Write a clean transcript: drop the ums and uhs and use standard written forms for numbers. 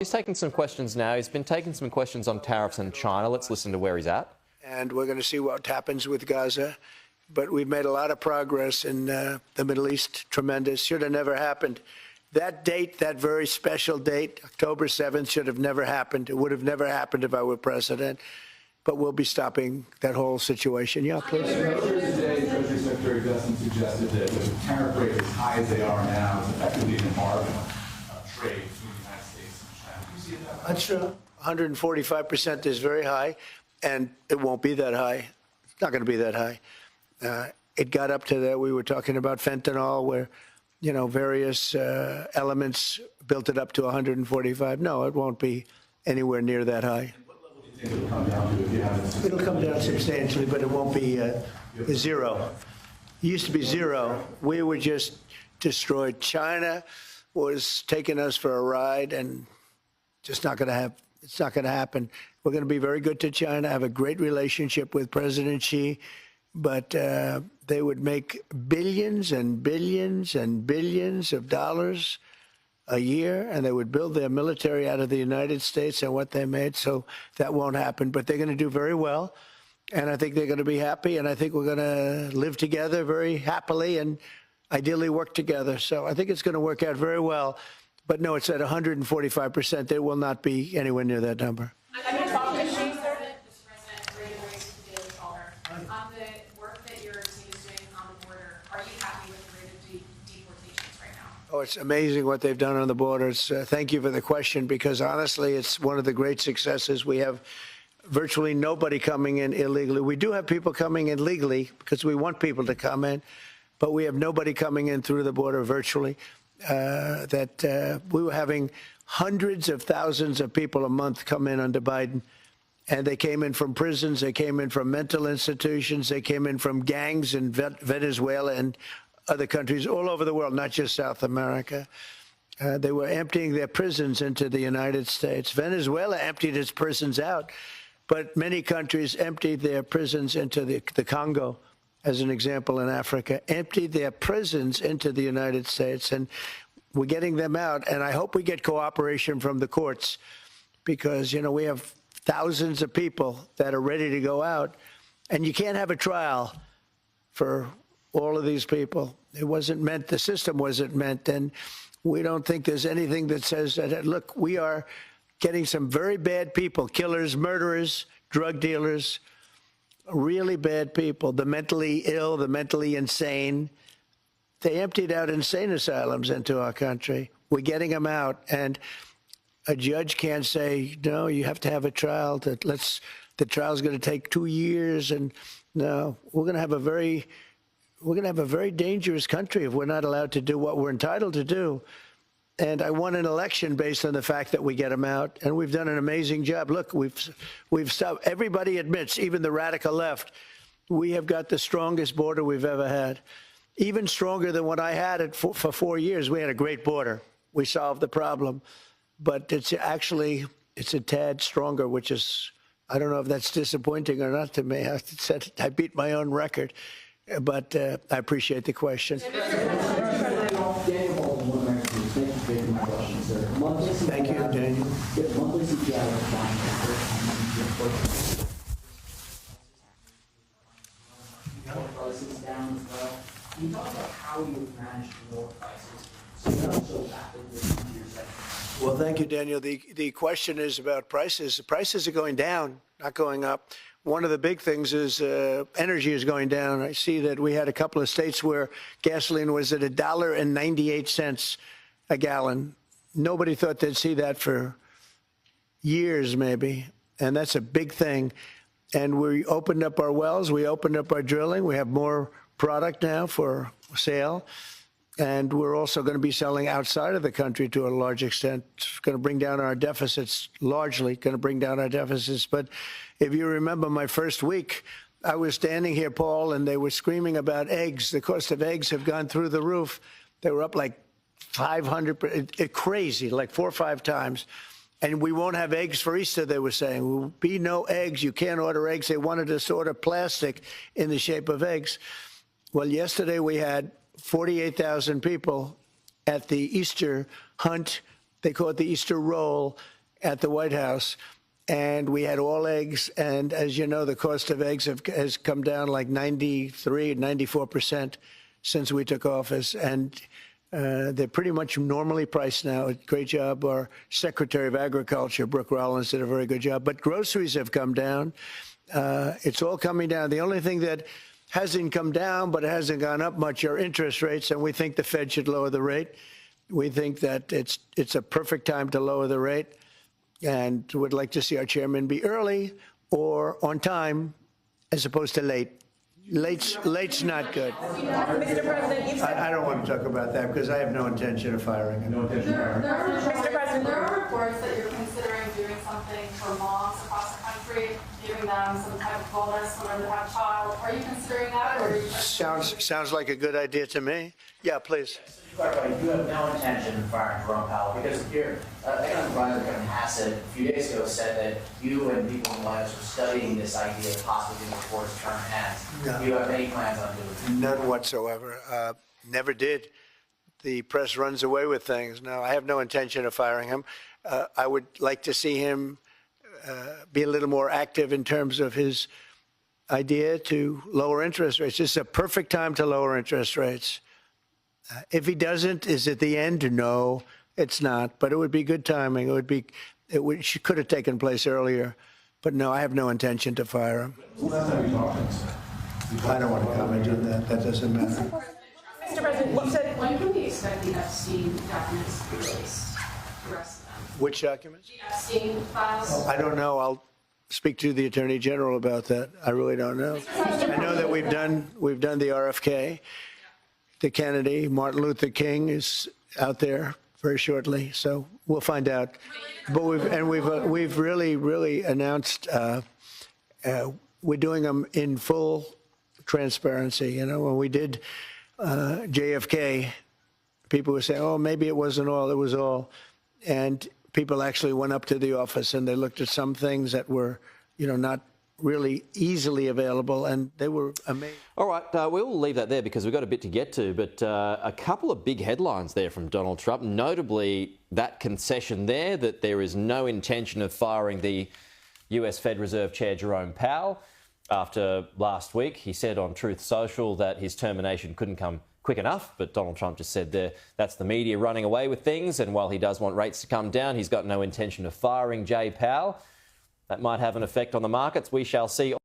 He's taking some questions now. He's been taking some questions on tariffs and China. Let's listen to where he's at. And we're going to see what happens with Gaza. But we've made a lot of progress in the Middle East. Tremendous. Should have never happened. That date, that very special date, October 7th, should have never happened. It would have never happened if I were president. But we'll be stopping that whole situation. Yeah, please. Earlier today, Treasury Secretary Dustin suggested that with the tariff rates as high as they are now, it's effectively an embargo trade between the United States and China. Do you see it that way? That's true. 145% is very high, and it won't be that high. It's not going to be that high. It got up to that. We were talking about fentanyl, where, you know, various elements built it up to 145. No, it won't be anywhere near that high. It'll come down to if you have It'll come down substantially, but it won't be zero. It used to be zero. We were just destroyed. China was taking us for a ride, and just not going to have. It's not going to happen. We're going to be very good to China. Have a great relationship with President Xi, but they would make billions and billions and billions of dollars a year, and they would build their military out of the United States and what they made. So that won't happen, but they're going to do very well. And I think they're going to be happy. And I think we're going to live together very happily and ideally work together. So I think it's going to work out very well. But no, it's at 145%. They will not be anywhere near that number. I'm going to talk to Xi, sir. Mr. President, Ray Royce with the Daily Caller. On the work that your team is doing on the border, are you happy with the rate of deportations right now? Oh, it's amazing what they've done on the borders. Thank you for the question, because honestly, it's one of the great successes. We have virtually nobody coming in illegally. We do have people coming in legally because we want people to come in, but we have nobody coming in through the border virtually. We were having hundreds of thousands of people a month come in under Biden. And they came in from prisons, they came in from mental institutions, they came in from gangs in Venezuela and other countries all over the world, not just South America. They were emptying their prisons into the United States. Venezuela emptied its prisons out, but many countries emptied their prisons into the Congo, as an example, in Africa, emptied their prisons into the United States. And we're getting them out. And I hope we get cooperation from the courts, because, you know, we have thousands of people that are ready to go out. And you can't have a trial for all of these people. It wasn't meant, the system wasn't meant. And we don't think there's anything that says that, look, we are getting some very bad people, killers, murderers, drug dealers, really bad people, the mentally ill, the mentally insane. They emptied out insane asylums into our country. We're getting them out. And a judge can't say, no, you have to have a trial. The trial's going to take 2 years. And no, we're going to have a very dangerous country if we're not allowed to do what we're entitled to do. And I won an election based on the fact that we get them out, and we've done an amazing job. Look, we've stopped. Everybody admits, even the radical left, we have got the strongest border we've ever had, even stronger than what I had it for 4 years. We had a great border. We solved the problem, but it's a tad stronger, which is, I don't know if that's disappointing or not to me. I beat my own record, but I appreciate the question. Thank you, Daniel. Monthly CPI prices down as well. Can you talk about how you've managed to lower prices so rapidly into your sector? Well, thank you, Daniel. The question is about prices. The prices are going down, not going up. One of the big things is energy is going down. I see that we had a couple of states where gasoline was at $1.98 a gallon. Nobody thought they'd see that for years, maybe, and that's a big thing. And we opened up our wells, we opened up our drilling, we have more product now for sale, and we're also going to be selling outside of the country to a large extent. It's going to bring down our deficits, largely going to bring down our deficits. But if you remember my first week, I was standing here, Paul, and they were screaming about eggs. The cost of eggs have gone through the roof. They were up like 500, crazy, like 4 or 5 times. And we won't have eggs for Easter, they were saying. There will be no eggs. You can't order eggs. They wanted us to order plastic in the shape of eggs. Well, yesterday we had 48,000 people at the Easter hunt they call it the Easter roll at the White House. And we had all eggs. And as you know, the cost of eggs has come down like 93, 94% since we took office. And they're pretty much normally priced now. Great job. Our Secretary of Agriculture, Brooke Rollins, did a very good job. But groceries have come down. It's all coming down. The only thing that hasn't come down, but it hasn't gone up much, are interest rates. And we think the Fed should lower the rate. We think that it's a perfect time to lower the rate. And would like to see our chairman be early or on time as opposed to late. Late's not good. Mr. President, you've said... I don't want to talk about that because I have no intention of firing him. No intention of firing. Mr. President, There are reports that you're considering doing something for moms across the country, giving them some type of bonus whenever they have a child. Are you considering that, or are you just... Sounds like a good idea to me. Yeah, please. So to clarify, you have no intention of firing Jerome Powell because your economic advisor Kevin Hassett a few days ago said that you and people in the White House were studying this idea of possibly before his term ends. No. Do you have any plans on doing it? None whatsoever. Never did. The press runs away with things. No, I have no intention of firing him. I would like to see him be a little more active in terms of his idea to lower interest rates. This is a perfect time to lower interest rates. If he doesn't, is it the end? No, it's not. But it would be good timing. It could have taken place earlier. But no, I have no intention to fire him. Last time you talked, I don't want to comment on that. That doesn't matter. Mr. President, you said... When can we expect the Epstein documents to be released? The rest of them? Which documents? The Epstein files? I don't know. I'll speak to the Attorney General about that. I really don't know. I know that we've done the RFK. The Kennedy, Martin Luther King is out there very shortly, so we'll find out. But we've really announced we're doing them in full transparency. You know, when we did JFK, people were saying, "Oh, maybe it wasn't all; it was all," and people actually went up to the office and they looked at some things that were, you know, not really easily available, and they were amazing. All right, we'll leave that there because we've got a bit to get to, but a couple of big headlines there from Donald Trump, notably that concession there that there is no intention of firing the US Fed Reserve Chair Jerome Powell. After last week, he said on Truth Social that his termination couldn't come quick enough, but Donald Trump just said there that's the media running away with things, and while he does want rates to come down, he's got no intention of firing Jay Powell. That might have an effect on the markets. We shall see.